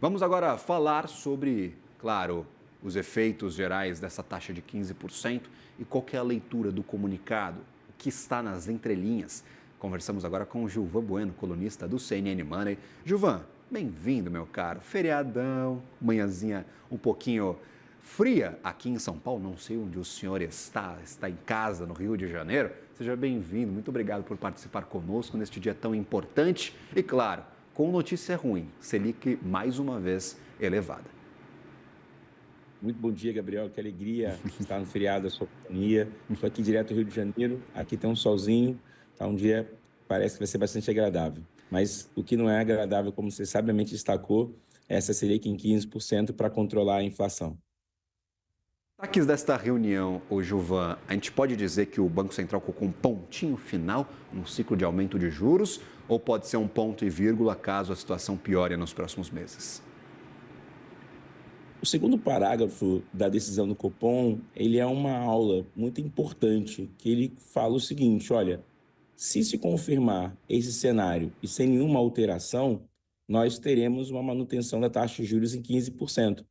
Vamos agora falar sobre, claro, os efeitos gerais dessa taxa de 15% e qual que é a leitura do comunicado, o que está nas entrelinhas. Conversamos agora com o Gilvan Bueno, colunista do CNN Money. Gilvan, bem-vindo, meu caro. Feriadão, manhãzinha um pouquinho fria aqui em São Paulo. Não sei onde o senhor está em casa, no Rio de Janeiro. Seja bem-vindo. Muito obrigado por participar conosco neste dia tão importante. E, claro, com notícia ruim, Selic mais uma vez elevada. Muito bom dia, Gabriel. Que alegria estar no feriado da sua companhia. Estou aqui direto do Rio de Janeiro. Aqui tem um solzinho. Tá um dia, parece que vai ser bastante agradável. Mas o que não é agradável, como você sabiamente destacou, é essa Selic em 15% para controlar a inflação. Destaques desta reunião, ô Gilvan, a gente pode dizer que o Banco Central colocou um pontinho final no ciclo de aumento de juros ou pode ser um ponto e vírgula caso a situação piore nos próximos meses? O segundo parágrafo da decisão do Copom, ele é uma aula muito importante, que ele fala o seguinte, olha, se confirmar esse cenário e sem nenhuma alteração, nós teremos uma manutenção da taxa de juros em 15%.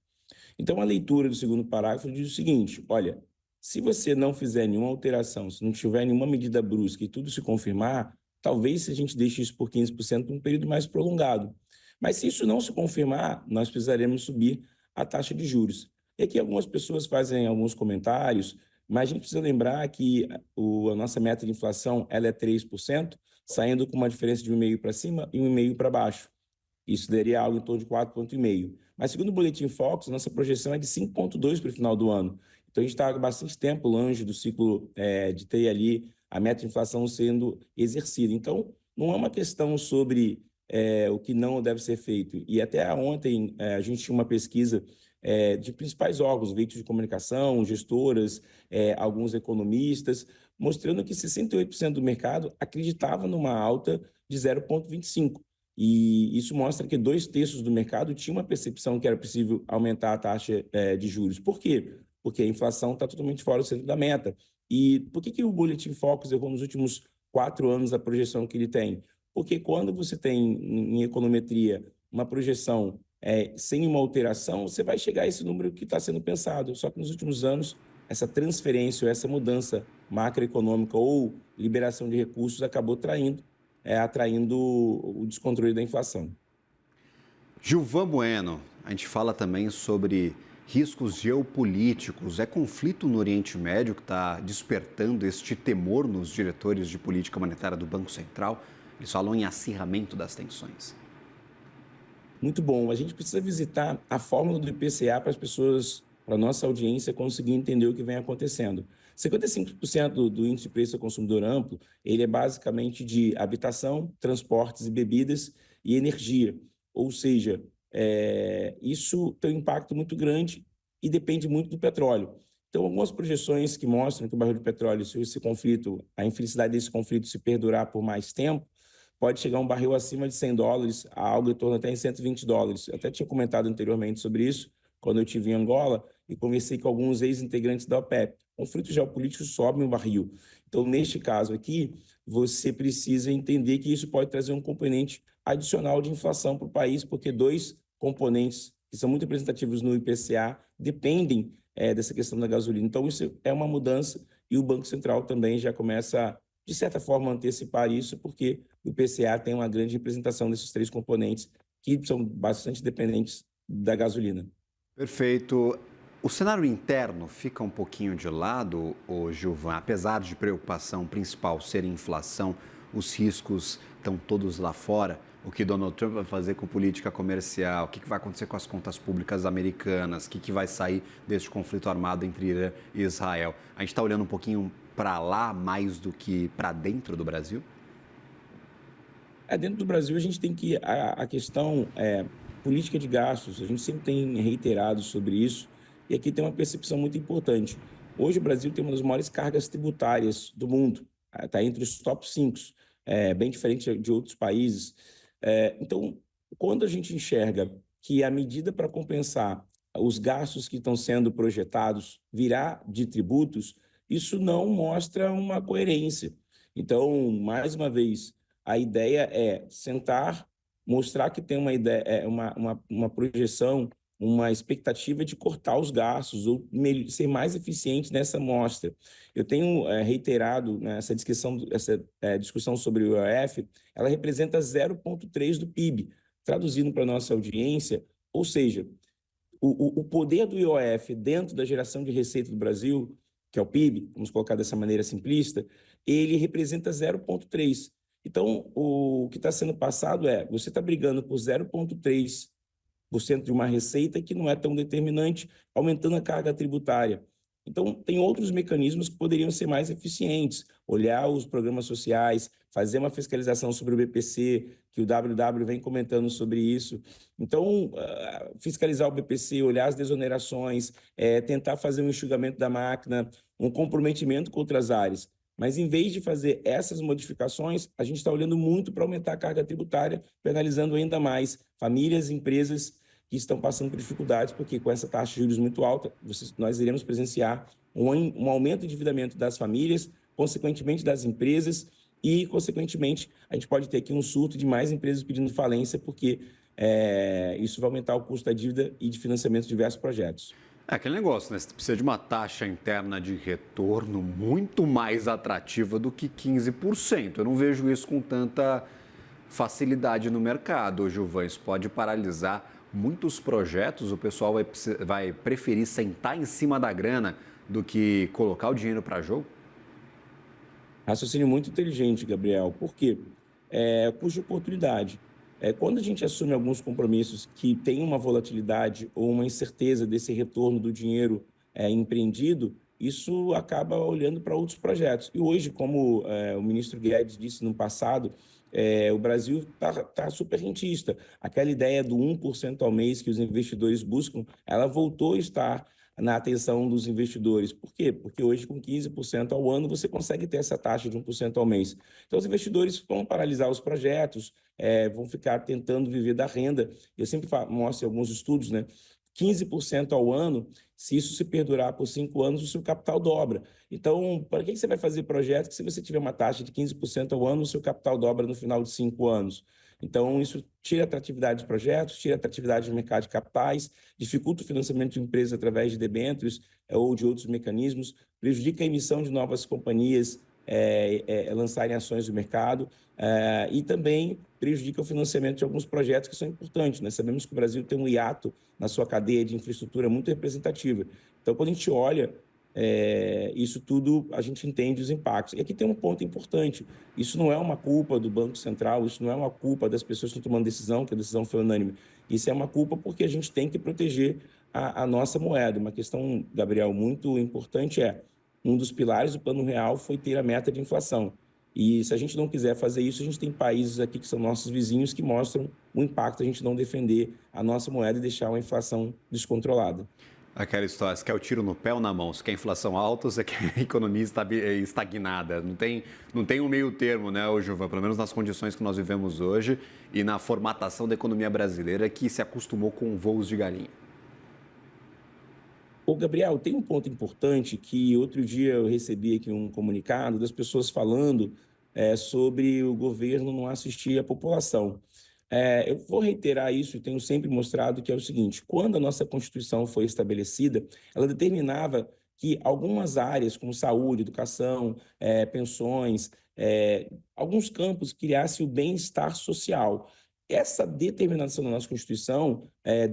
Então, a leitura do segundo parágrafo diz o seguinte, olha, se você não fizer nenhuma alteração, se não tiver nenhuma medida brusca e tudo se confirmar, talvez se a gente deixe isso por 15% por um período mais prolongado. Mas se isso não se confirmar, nós precisaremos subir a taxa de juros. E aqui algumas pessoas fazem alguns comentários, mas a gente precisa lembrar que a nossa meta de inflação ela é 3%, saindo com uma diferença de 1,5% para cima e 1,5% para baixo. Isso daria algo em torno de 4,5%. Mas, segundo o Boletim Focus, nossa projeção é de 5,2% para o final do ano. Então, a gente está há bastante tempo longe do ciclo de ter ali a meta de inflação sendo exercida. Então, não é uma questão sobre o que não deve ser feito. E até ontem a gente tinha uma pesquisa de principais órgãos, veículos de comunicação, gestoras, alguns economistas, mostrando que 68% do mercado acreditava numa alta de 0,25%. E isso mostra que 2/3 do mercado tinha uma percepção que era possível aumentar a taxa de juros. Por quê? Porque a inflação está totalmente fora do centro da meta. E por que o Boletim Focus errou nos últimos 4 anos a projeção que ele tem? Porque quando você tem em econometria uma projeção sem uma alteração, você vai chegar a esse número que está sendo pensado. Só que nos últimos anos, essa transferência, essa mudança macroeconômica ou liberação de recursos acabou atraindo o descontrole da inflação. Gilvan Bueno, a gente fala também sobre riscos geopolíticos. É conflito no Oriente Médio que está despertando este temor nos diretores de política monetária do Banco Central? Eles falam em acirramento das tensões. Muito bom. A gente precisa visitar a fórmula do IPCA para as pessoas, para a nossa audiência, conseguir entender o que vem acontecendo. 55% do índice de preço ao consumidor amplo, ele é basicamente de habitação, transportes e bebidas e energia. Ou seja, isso tem um impacto muito grande e depende muito do petróleo. Então, algumas projeções que mostram que o barril de petróleo, se esse conflito, a infelicidade desse conflito se perdurar por mais tempo, pode chegar um barril acima de $100, a algo em torno até em $120. Eu até tinha comentado anteriormente sobre isso, quando eu estive em Angola, e conversei com alguns ex-integrantes da OPEP. Conflitos geopolíticos sobem o barril. Então, neste caso aqui, você precisa entender que isso pode trazer um componente adicional de inflação para o país, porque dois componentes que são muito representativos no IPCA dependem dessa questão da gasolina. Então, isso é uma mudança e o Banco Central também já começa, de certa forma, a antecipar isso, porque o IPCA tem uma grande representação desses três componentes que são bastante dependentes da gasolina. Perfeito. O cenário interno fica um pouquinho de lado, ô Gilvan, apesar de preocupação principal ser inflação, os riscos estão todos lá fora. O que Donald Trump vai fazer com política comercial, o que vai acontecer com as contas públicas americanas, o que vai sair deste conflito armado entre Irã e Israel. A gente está olhando um pouquinho para lá mais do que para dentro do Brasil? Dentro do Brasil, a gente tem que. A questão política de gastos, a gente sempre tem reiterado sobre isso, e aqui tem uma percepção muito importante. Hoje, o Brasil tem uma das maiores cargas tributárias do mundo, está entre os top 5, bem diferente de outros países. Então, quando a gente enxerga que a medida para compensar os gastos que estão sendo projetados virá de tributos, isso não mostra uma coerência. Então, mais uma vez, a ideia é sentar mostrar que tem uma ideia, uma projeção, uma expectativa de cortar os gastos ou ser mais eficiente nessa mostra. Eu tenho reiterado, né, essa discussão sobre o IOF, ela representa 0,3 do PIB, traduzindo para a nossa audiência, ou seja, o poder do IOF dentro da geração de receita do Brasil, que é o PIB, vamos colocar dessa maneira simplista, ele representa 0,3. Então, o que está sendo passado você está brigando por 0,3% de uma receita que não é tão determinante, aumentando a carga tributária. Então, tem outros mecanismos que poderiam ser mais eficientes, olhar os programas sociais, fazer uma fiscalização sobre o BPC, que o WW vem comentando sobre isso. Então, fiscalizar o BPC, olhar as desonerações, tentar fazer um enxugamento da máquina, um comprometimento com outras áreas. Mas, em vez de fazer essas modificações, a gente está olhando muito para aumentar a carga tributária, penalizando ainda mais famílias e empresas que estão passando por dificuldades, porque com essa taxa de juros muito alta, nós iremos presenciar um aumento de endividamento das famílias, consequentemente das empresas, e, consequentemente, a gente pode ter aqui um surto de mais empresas pedindo falência, porque isso vai aumentar o custo da dívida e de financiamento de diversos projetos. É aquele negócio, né? Você precisa de uma taxa interna de retorno muito mais atrativa do que 15%. Eu não vejo isso com tanta facilidade no mercado, Gilvan. Isso pode paralisar muitos projetos. O pessoal vai preferir sentar em cima da grana do que colocar o dinheiro para jogo? Raciocínio muito inteligente, Gabriel. Por quê? Custo de oportunidade. Quando a gente assume alguns compromissos que têm uma volatilidade ou uma incerteza desse retorno do dinheiro empreendido, isso acaba olhando para outros projetos. E hoje, como o ministro Guedes disse no passado, o Brasil tá super rentista. Aquela ideia do 1% ao mês que os investidores buscam, ela voltou a estar na atenção dos investidores. Por quê? Porque hoje, com 15% ao ano, você consegue ter essa taxa de 1% ao mês. Então, os investidores vão paralisar os projetos, vão ficar tentando viver da renda. Eu sempre mostro alguns estudos, né? 15% ao ano, se isso se perdurar por 5 anos, o seu capital dobra. Então, para que você vai fazer projeto que se você tiver uma taxa de 15% ao ano, o seu capital dobra no final de 5 anos? Então, isso tira a atratividade dos projetos, tira a atratividade do mercado de capitais, dificulta o financiamento de empresas através de debêntures ou de outros mecanismos, prejudica a emissão de novas companhias lançarem ações do mercado e também prejudica o financiamento de alguns projetos que são importantes. Nós sabemos que o Brasil tem um hiato na sua cadeia de infraestrutura muito representativa. Então, quando a gente olha isso tudo, a gente entende os impactos. E aqui tem um ponto importante. Isso não é uma culpa do Banco Central, isso não é uma culpa das pessoas que estão tomando decisão, que a decisão foi unânime. Isso é uma culpa porque a gente tem que proteger a nossa moeda. Uma questão, Gabriel, muito importante um dos pilares do Plano Real foi ter a meta de inflação. E se a gente não quiser fazer isso, a gente tem países aqui que são nossos vizinhos que mostram o impacto de a gente não defender a nossa moeda e deixar uma inflação descontrolada. Aquela história, você quer o tiro no pé ou na mão? Você quer inflação alta ou você quer economia estagnada? Não tem um meio termo, né, Gilvan? Pelo menos nas condições que nós vivemos hoje e na formatação da economia brasileira que se acostumou com voos de galinha. Ô, Gabriel, tem um ponto importante que outro dia eu recebi aqui um comunicado das pessoas falando sobre o governo não assistir a população. Eu vou reiterar isso e tenho sempre mostrado que é o seguinte: quando a nossa Constituição foi estabelecida, ela determinava que algumas áreas, como saúde, educação, pensões, alguns campos criassem o bem-estar social. Essa determinação da nossa Constituição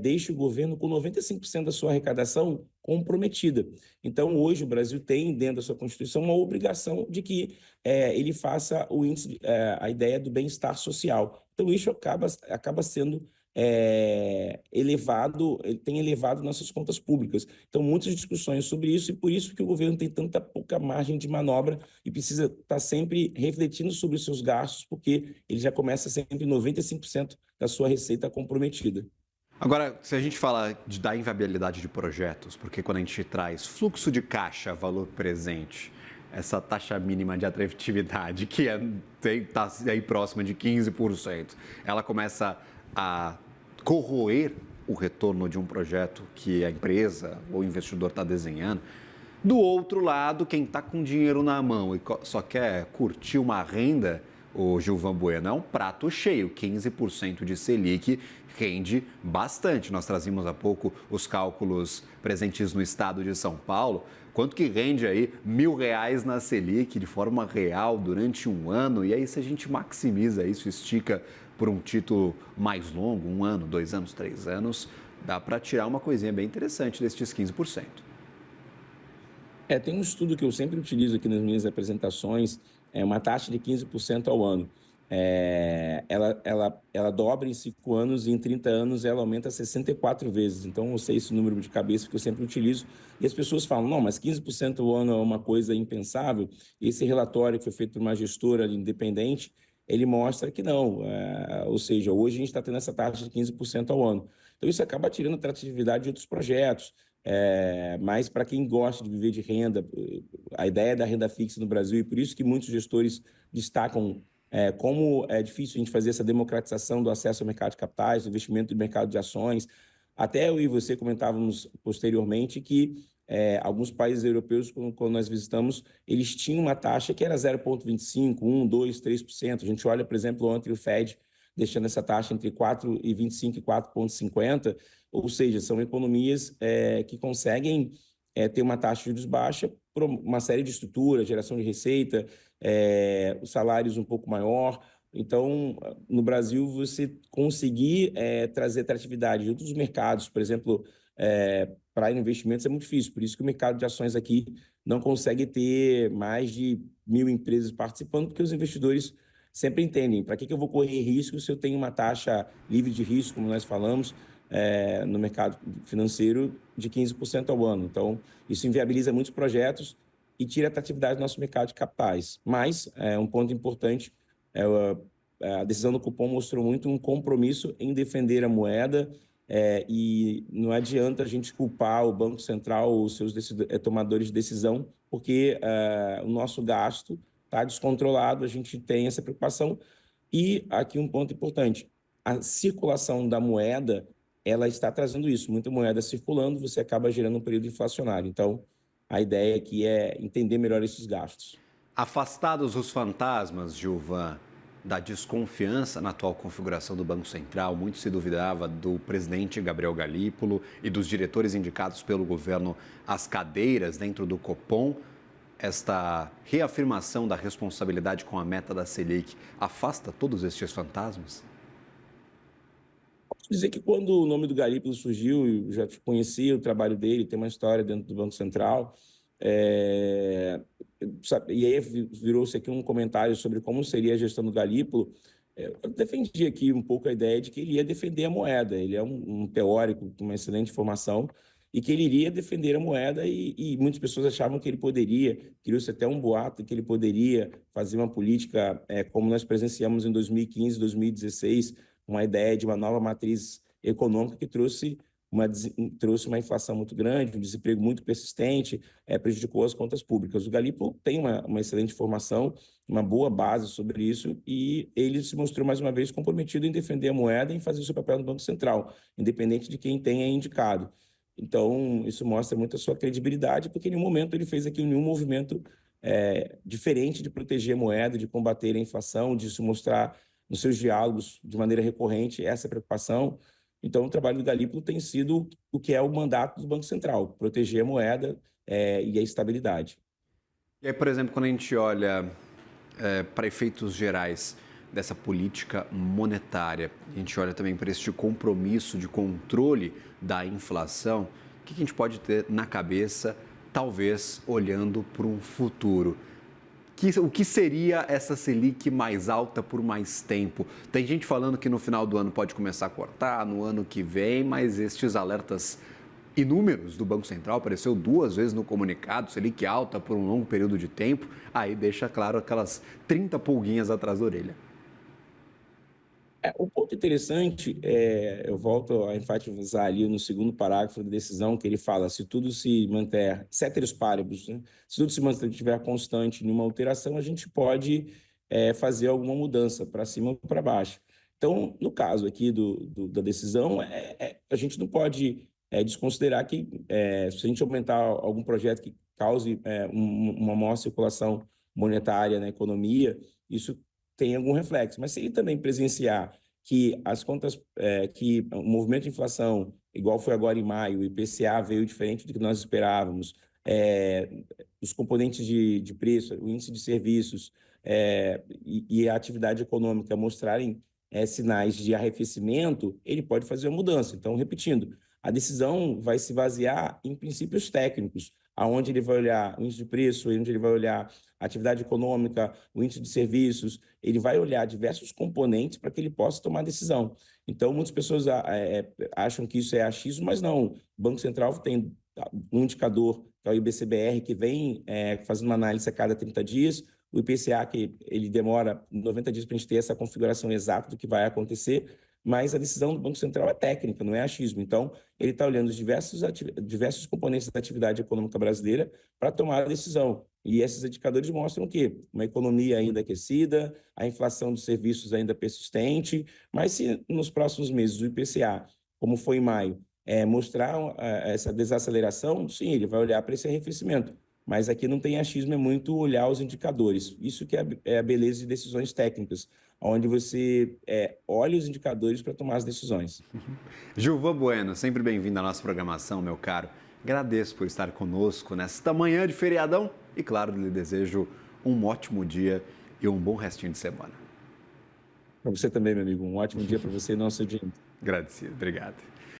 deixa o governo com 95% da sua arrecadação comprometida. Então, hoje, o Brasil tem, dentro da sua Constituição, uma obrigação de que ele faça o índice, a ideia do bem-estar social. Então, isso acaba sendo elevado, tem elevado nossas contas públicas. Então, muitas discussões sobre isso, e por isso que o governo tem tanta pouca margem de manobra e precisa estar sempre refletindo sobre os seus gastos, porque ele já começa sempre 95% da sua receita comprometida. Agora, se a gente fala da inviabilidade de projetos, porque quando a gente traz fluxo de caixa, valor presente, essa taxa mínima de atratividade, que está aí próxima de 15%, ela começa a corroer o retorno de um projeto que a empresa ou o investidor está desenhando. Do outro lado, quem está com dinheiro na mão e só quer curtir uma renda, o Gilvan Bueno, é um prato cheio. 15% de Selic rende bastante. Nós trazíamos há pouco os cálculos presentes no estado de São Paulo. Quanto que rende aí R$ 1.000 na Selic de forma real durante um ano? E aí, se a gente maximiza isso, estica por um título mais longo, 1 ano, 2 anos, 3 anos, dá para tirar uma coisinha bem interessante destes 15%. Tem um estudo que eu sempre utilizo aqui nas minhas apresentações, é uma taxa de 15% ao ano. Ela dobra em 5 anos e em 30 anos ela aumenta 64 vezes. Então, eu sei esse número de cabeça que eu sempre utilizo. E as pessoas falam, não, mas 15% ao ano é uma coisa impensável. Esse relatório que foi feito por uma gestora independente, ele mostra que não. Ou seja, hoje a gente está tendo essa taxa de 15% ao ano. Então, isso acaba tirando a atratividade de outros projetos. Mas para quem gosta de viver de renda, a ideia da renda fixa no Brasil, e por isso que muitos gestores destacam como é difícil a gente fazer essa democratização do acesso ao mercado de capitais, do investimento no mercado de ações. Até eu e você comentávamos posteriormente que alguns países europeus, quando nós visitamos, eles tinham uma taxa que era 0,25%, 1%, 2%, 3%. A gente olha, por exemplo, ontem o Fed deixando essa taxa entre 4,25% e 4,50%, ou seja, são economias que conseguem ter uma taxa de juros baixa por uma série de estruturas, geração de receita, os salários um pouco maior. Então, no Brasil, você conseguir trazer atratividade de outros mercados, por exemplo, para investimentos é muito difícil. Por isso que o mercado de ações aqui não consegue ter mais de 1.000 empresas participando, porque os investidores sempre entendem para que eu vou correr risco se eu tenho uma taxa livre de risco, como nós falamos, no mercado financeiro de 15% ao ano. Então, isso inviabiliza muitos projetos e tira a atratividade do nosso mercado de capitais. Mas, um ponto importante, a decisão do cupom mostrou muito um compromisso em defender a moeda, e não adianta a gente culpar o Banco Central ou os seus tomadores de decisão, porque o nosso gasto está descontrolado, a gente tem essa preocupação. E aqui um ponto importante, a circulação da moeda, ela está trazendo isso, muita moeda circulando, você acaba gerando um período inflacionário. Então, a ideia aqui é entender melhor esses gastos. Afastados os fantasmas, Gilvan, da desconfiança na atual configuração do Banco Central, muito se duvidava do presidente Gabriel Galípolo e dos diretores indicados pelo governo às cadeiras dentro do Copom. Esta reafirmação da responsabilidade com a meta da Selic afasta todos estes fantasmas? Posso dizer que quando o nome do Galípolo surgiu, eu já conhecia o trabalho dele, tem uma história dentro do Banco Central, e aí virou-se aqui um comentário sobre como seria a gestão do Galípolo. Eu defendi aqui um pouco a ideia de que ele ia defender a moeda. Ele é um teórico com uma excelente formação e que ele iria defender a moeda, e muitas pessoas achavam que ele poderia, criou-se até um boato que ele poderia fazer uma política como nós presenciamos em 2015, 2016, uma ideia de uma nova matriz econômica que trouxe uma inflação muito grande, um desemprego muito persistente, prejudicou as contas públicas. O Galípolo tem uma excelente formação, uma boa base sobre isso, e ele se mostrou mais uma vez comprometido em defender a moeda e em fazer o seu papel no Banco Central, independente de quem tenha indicado. Então, isso mostra muito a sua credibilidade, porque em nenhum momento ele fez aqui nenhum movimento diferente de proteger a moeda, de combater a inflação, de se mostrar nos seus diálogos de maneira recorrente essa preocupação. Então, o trabalho do Galípolo tem sido o que é o mandato do Banco Central, proteger a moeda e a estabilidade. E aí, por exemplo, quando a gente olha para efeitos gerais dessa política monetária, a gente olha também para este compromisso de controle da inflação, o que a gente pode ter na cabeça, talvez olhando para um futuro? O que seria essa Selic mais alta por mais tempo? Tem gente falando que no final do ano pode começar a cortar, no ano que vem, mas estes alertas inúmeros do Banco Central, apareceu 2 vezes no comunicado, Selic alta por um longo período de tempo, aí deixa claro aquelas 30 pulguinhas atrás da orelha. O ponto interessante, eu volto a enfatizar ali no segundo parágrafo da decisão, que ele fala, se tudo se manter, ceteris paribus, né? Se tudo se mantiver constante numa alteração, a gente pode fazer alguma mudança para cima ou para baixo. Então, no caso aqui da decisão, a gente não pode desconsiderar que se a gente aumentar algum projeto que cause uma maior circulação monetária na economia, isso tem algum reflexo. Mas se ele também presenciar que as contas, que o movimento de inflação, igual foi agora em maio, o IPCA veio diferente do que nós esperávamos, os componentes de preço, o índice de serviços e a atividade econômica mostrarem sinais de arrefecimento, ele pode fazer uma mudança. Então, repetindo, a decisão vai se basear em princípios técnicos, aonde ele vai olhar o índice de preço, onde ele vai olhar a atividade econômica, o índice de serviços, ele vai olhar diversos componentes para que ele possa tomar decisão. Então, muitas pessoas acham que isso é achismo, mas não. O Banco Central tem um indicador, que é o IBCBR, que vem fazendo uma análise a cada 30 dias, o IPCA, que ele demora 90 dias para a gente ter essa configuração exata do que vai acontecer, mas a decisão do Banco Central é técnica, não é achismo. Então, ele está olhando os diversos componentes da atividade econômica brasileira para tomar a decisão. E esses indicadores mostram o quê? Uma economia ainda aquecida, a inflação dos serviços ainda persistente, mas se nos próximos meses o IPCA, como foi em maio, mostrar essa desaceleração, sim, ele vai olhar para esse arrefecimento. Mas aqui não tem achismo, é muito olhar os indicadores. Isso que é a beleza de decisões técnicas, onde você olha os indicadores para tomar as decisões. Gilvan Bueno, sempre bem-vindo à nossa programação, meu caro. Agradeço por estar conosco nesta manhã de feriadão e, claro, lhe desejo um ótimo dia e um bom restinho de semana. Para você também, meu amigo. Um ótimo dia para você e nosso audiência. Agradecido, obrigado.